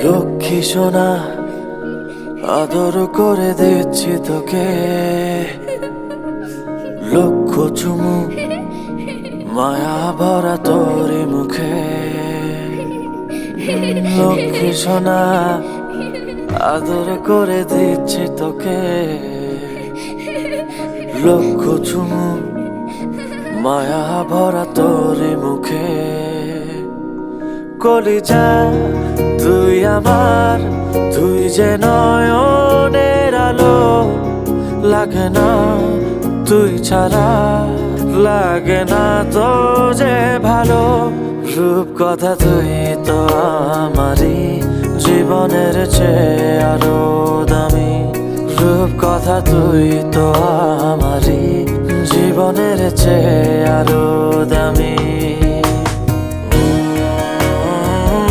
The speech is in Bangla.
লক্ষ্মী সোনা আদর করে দিচ্ছি তোকে, লক্ষ চুমু মায়া ভরা তোর মুখে। লক্ষ্মী সোনা আদর করে দিচ্ছি তোকে, লক্ষ চুমু মায়া ভরা তোর মুখে। কলিজা তুই আমার, তুই যে নয়নের আলো, লাগে না তুই ছাড়া, লাগে না তো যে ভালো। রূপ কথা তুই তো আমারই জীবনের চেয়ে আরো দামি, রূপ কথা তুই তো আমারই জীবনের চেয়ে আরো দামি।